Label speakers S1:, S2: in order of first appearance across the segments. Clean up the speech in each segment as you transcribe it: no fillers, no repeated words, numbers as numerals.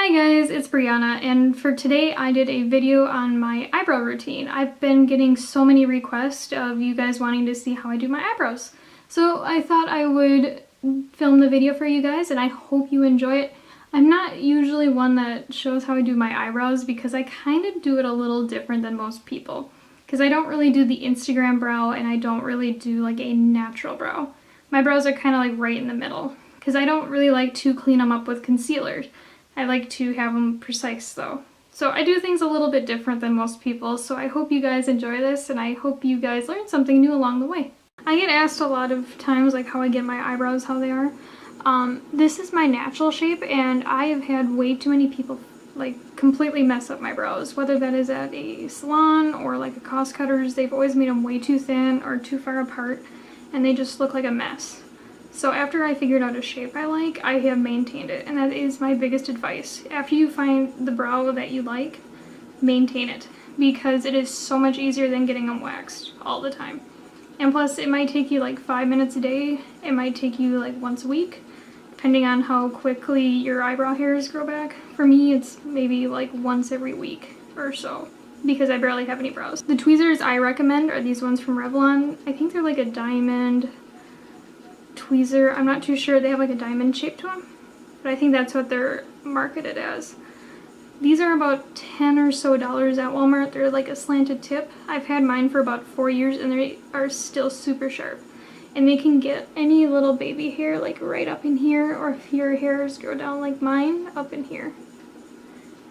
S1: Hi guys, it's Breyonna, and for today I did a video on my eyebrow routine. I've been getting so many requests of you guys wanting to see how I do my eyebrows. So I thought I would film the video for you guys and I hope you enjoy it. I'm not usually one that shows how I do my eyebrows because I kind of do it a little different than most people. Because I don't really do the Instagram brow and I don't really do like a natural brow. My brows are kind of like right in the middle because I don't really like to clean them up with concealer. I like to have them precise though. So I do things a little bit different than most people, so I hope you guys enjoy this and I hope you guys learn something new along the way. I get asked a lot of times like how I get my eyebrows, how they are. This is my natural shape and I have had way too many people like completely mess up my brows, whether that is at a salon or like a cost cutters. They've always made them way too thin or too far apart and they just look like a mess. So after I figured out a shape I like, I have maintained it, and that is my biggest advice. After you find the brow that you like, maintain it, because it is so much easier than getting them waxed all the time. And plus, it might take you like 5 minutes a day, it might take you like once a week, depending on how quickly your eyebrow hairs grow back. For me, it's maybe like once every week or so, because I barely have any brows. The tweezers I recommend are these ones from Revlon. I think they're like a diamond tweezer. I'm not too sure. They have like a diamond shape to them, but I think that's what they're marketed as. These are about $10 or so at Walmart. They're like a slanted tip. I've had mine for about 4 years and they are still super sharp. And they can get any little baby hair like right up in here, or if your hairs grow down like mine, up in here.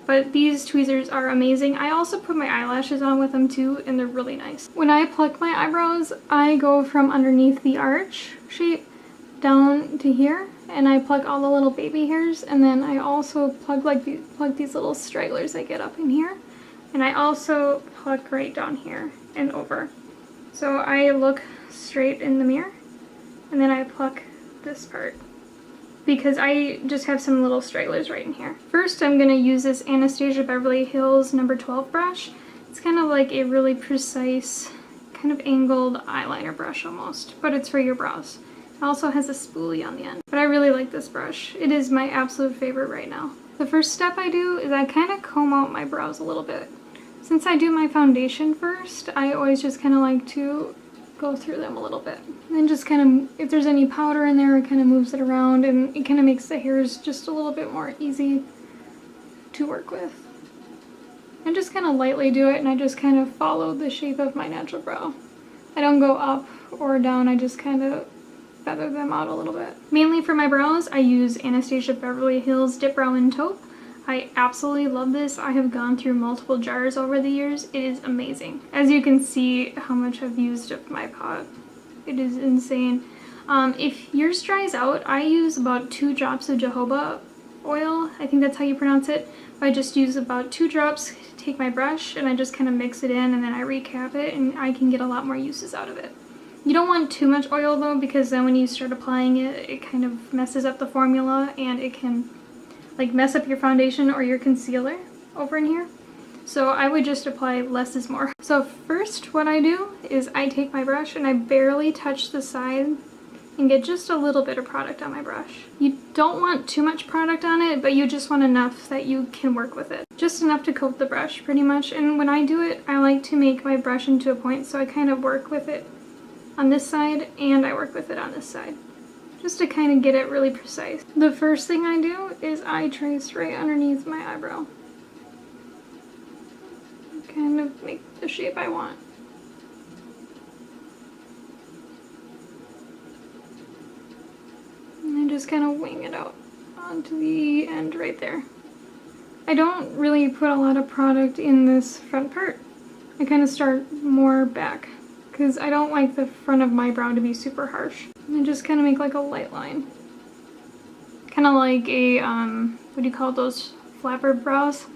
S1: But these tweezers are amazing. I also put my eyelashes on with them too, and they're really nice. When I pluck my eyebrows, I go from underneath the arch shape down to here, and I pluck all the little baby hairs, and then I also plug these little stragglers I get up in here, and I also pluck right down here and over. So I look straight in the mirror, and then I pluck this part, because I just have some little stragglers right in here. First, I'm going to use this Anastasia Beverly Hills number 12 brush. It's kind of like a really precise, kind of angled eyeliner brush almost, but it's for your brows. It also has a spoolie on the end, but I really like this brush. It is my absolute favorite right now. The first step I do is I kind of comb out my brows a little bit. Since I do my foundation first, I always just kind of like to go through them a little bit. And then just kind of, if there's any powder in there, it kind of moves it around and it kind of makes the hairs just a little bit more easy to work with. I just kind of lightly do it and I just kind of follow the shape of my natural brow. I don't go up or down, I just kind of feather them out a little bit. Mainly for my brows, I use Anastasia Beverly Hills Dipbrow in Taupe. I absolutely love this. I have gone through multiple jars over the years. It is amazing. As you can see how much I've used of my pot. It is insane. If yours dries out, I use about 2 drops of jojoba oil. I think that's how you pronounce it. I just use about 2 drops, take my brush, and I just kind of mix it in, and then I recap it, and I can get a lot more uses out of it. You don't want too much oil though, because then when you start applying it, it kind of messes up the formula and it can like mess up your foundation or your concealer over in here. So I would just apply less is more. So first what I do is I take my brush and I barely touch the side and get just a little bit of product on my brush. You don't want too much product on it, but you just want enough that you can work with it. Just enough to coat the brush pretty much. And when I do it, I like to make my brush into a point, so I kind of work with it on this side and I work with it on this side, just to kind of get it really precise. The first thing I do is I trace right underneath my eyebrow. Kind of make the shape I want. And I just kind of wing it out onto the end right there. I don't really put a lot of product in this front part. I kind of start more back, because I don't like the front of my brow to be super harsh. And I just kind of make like a light line. Kind of like a, what do you call those, flapper brows?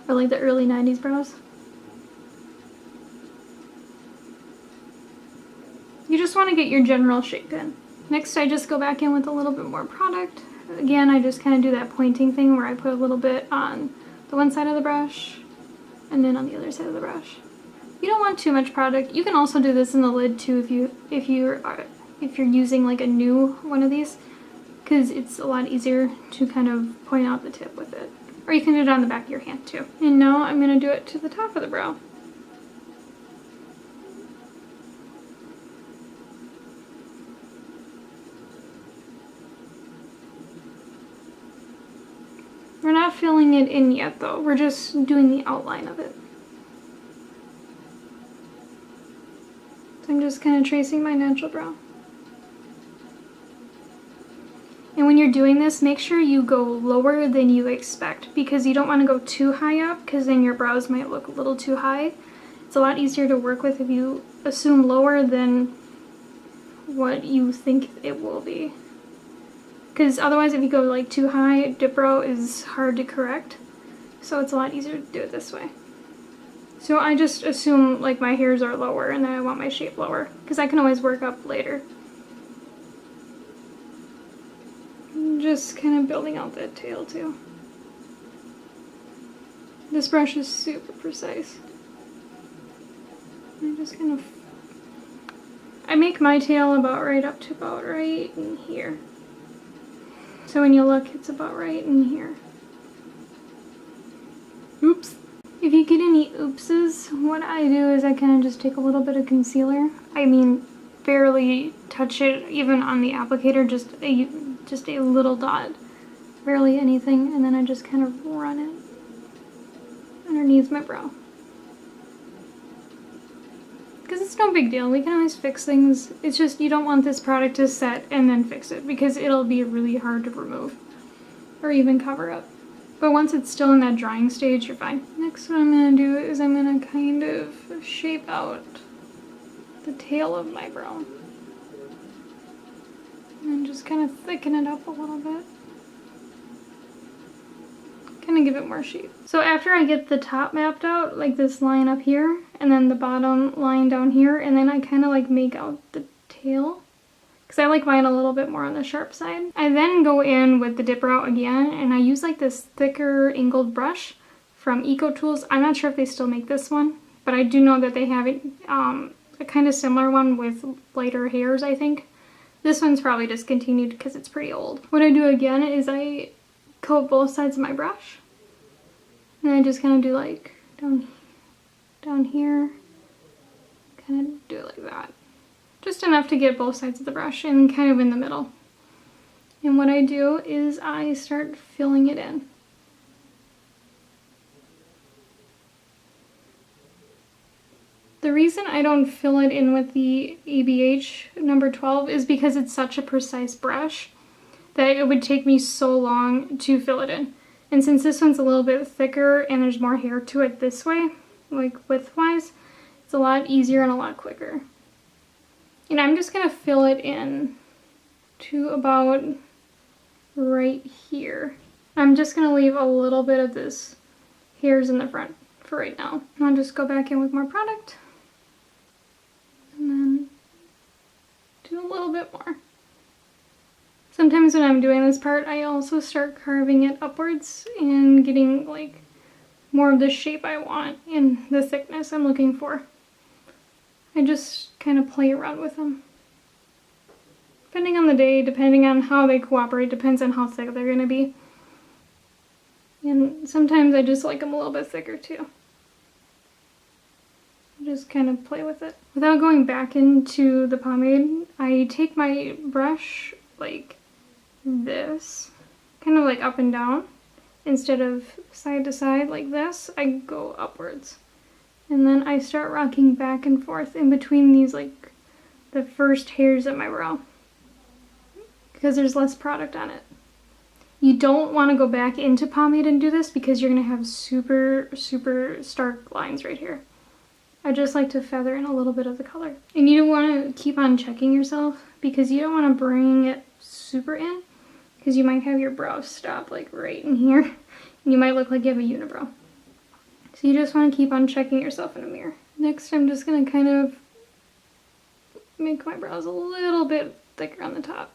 S1: Or like the early 90s brows. You just want to get your general shape in. Next I just go back in with a little bit more product. Again, I just kind of do that pointing thing where I put a little bit on the one side of the brush and then on the other side of the brush. You don't want too much product. You can also do this in the lid too if you're using like a new one of these, because it's a lot easier to kind of point out the tip with it. Or you can do it on the back of your hand too. And now I'm going to do it to the top of the brow. We're not filling it in yet though, we're just doing the outline of it. So I'm just kind of tracing my natural brow. And when you're doing this, make sure you go lower than you expect because you don't want to go too high up because then your brows might look a little too high. It's a lot easier to work with if you assume lower than what you think it will be. Because otherwise if you go like too high, Dipbrow is hard to correct. So it's a lot easier to do it this way. So I just assume like my hairs are lower and then I want my shape lower. Because I can always work up later. Just kind of building out that tail too. This brush is super precise. I just kind of... I make my tail about right up to about right in here. So when you look, it's about right in here. Oops. If you get any oopses, what I do is I kind of just take a little bit of concealer. I mean, barely touch it even on the applicator, just a little dot. Barely anything, and then I just kind of run it underneath my brow. Because it's no big deal, we can always fix things. It's just you don't want this product to set and then fix it because it'll be really hard to remove or even cover up. But once it's still in that drying stage, you're fine. Next what I'm going to do is I'm going to kind of shape out the tail of my brow. And just kind of thicken it up a little bit. Kind of give it more shape. So after I get the top mapped out, like this line up here, and then the bottom line down here, and then I kind of like make out the tail. Because I like mine a little bit more on the sharp side. I then go in with the Dipbrow again, and I use like this thicker angled brush from Ecotools. I'm not sure if they still make this one, but I do know that they have it, a kind of similar one with lighter hairs, I think. This one's probably discontinued because it's pretty old. What I do again is I coat both sides of my brush. And I just kind of do like down here. Kind of do it like that. Just enough to get both sides of the brush and kind of in the middle. And what I do is I start filling it in. The reason I don't fill it in with the ABH number 12 is because it's such a precise brush that it would take me so long to fill it in. And since this one's a little bit thicker and there's more hair to it this way, like width-wise, it's a lot easier and a lot quicker. And I'm just going to fill it in to about right here. I'm just going to leave a little bit of this hairs in the front for right now. And I'll just go back in with more product. And then do a little bit more. Sometimes when I'm doing this part, I also start carving it upwards and getting like more of the shape I want and the thickness I'm looking for. I just kind of play around with them. Depending on the day, depending on how they cooperate, depends on how thick they're going to be. And sometimes I just like them a little bit thicker too. Just kind of play with it. Without going back into the pomade, I take my brush like this, kind of like up and down. Instead of side to side like this, I go upwards. And then I start rocking back and forth in between these, like the first hairs of my brow, because there's less product on it. You don't want to go back into pomade and do this because you're going to have super, super stark lines right here. I just like to feather in a little bit of the color. And you want to keep on checking yourself because you don't want to bring it super in because you might have your brow stop like right in here and you might look like you have a unibrow. So you just want to keep on checking yourself in a mirror. Next, I'm just going to kind of make my brows a little bit thicker on the top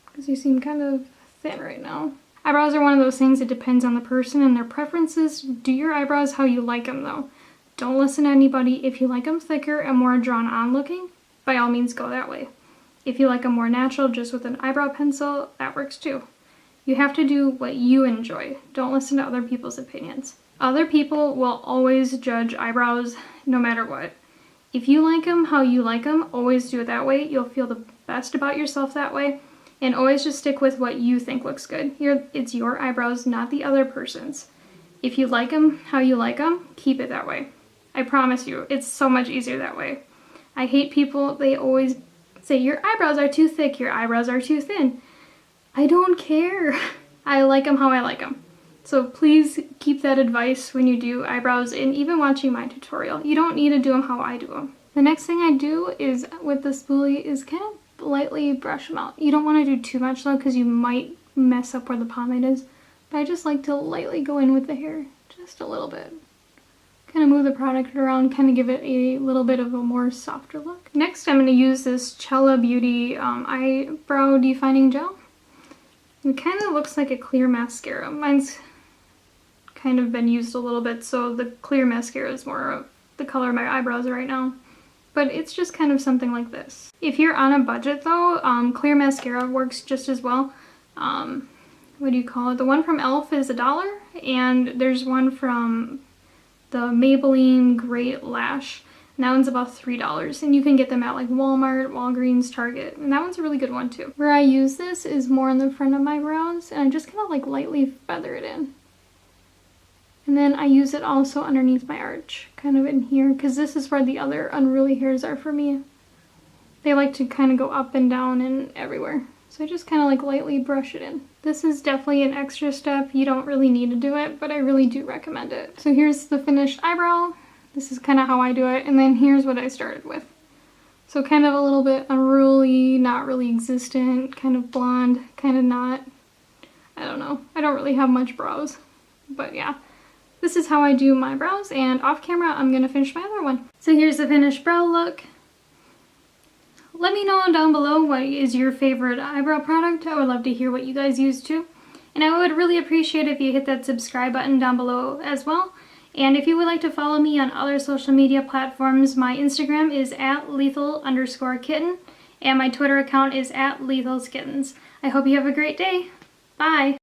S1: because you seem kind of thin right now. Eyebrows are one of those things that depends on the person and their preferences. Do your eyebrows how you like them though. Don't listen to anybody. If you like them thicker and more drawn on looking, by all means go that way. If you like them more natural just with an eyebrow pencil, that works too. You have to do what you enjoy. Don't listen to other people's opinions. Other people will always judge eyebrows no matter what. If you like them how you like them, always do it that way. You'll feel the best about yourself that way. And always just stick with what you think looks good. It's your eyebrows, not the other person's. If you like them how you like them, keep it that way. I promise you, it's so much easier that way. I hate people, they always say, your eyebrows are too thick, your eyebrows are too thin. I don't care. I like them how I like them. So please keep that advice when you do eyebrows and even watching my tutorial. You don't need to do them how I do them. The next thing I do is with the spoolie is kind of lightly brush them out. You don't want to do too much though because you might mess up where the pomade is. But I just like to lightly go in with the hair, just a little bit. Kind of move the product around, kind of give it a little bit of a more softer look. Next I'm going to use this Chella Beauty Eyebrow Defining Gel. It kind of looks like a clear mascara. Mine's kind of been used a little bit, so the clear mascara is more of the color of my eyebrows right now. But it's just kind of something like this. If you're on a budget though, clear mascara works just as well. What do you call it? The one from e.l.f. is $1, and there's one from the Maybelline Great Lash. And that one's about $3, and you can get them at like Walmart, Walgreens, Target, and that one's a really good one too. Where I use this is more on the front of my brows, and I just kind of like lightly feather it in. And then I use it also underneath my arch, kind of in here, because this is where the other unruly hairs are for me. They like to kind of go up and down and everywhere. So I just kind of like lightly brush it in. This is definitely an extra step. You don't really need to do it, but I really do recommend it. So here's the finished eyebrow. This is kind of how I do it. And then here's what I started with. So kind of a little bit unruly, not really existent, kind of blonde, kind of not. I don't know. I don't really have much brows. But yeah, this is how I do my brows. And off camera, I'm going to finish my other one. So here's the finished brow look. Let me know down below what is your favorite eyebrow product. I would love to hear what you guys use too. And I would really appreciate if you hit that subscribe button down below as well. And if you would like to follow me on other social media platforms, my Instagram is @lethal_kitten and my Twitter account is @lethalskittens. I hope you have a great day. Bye!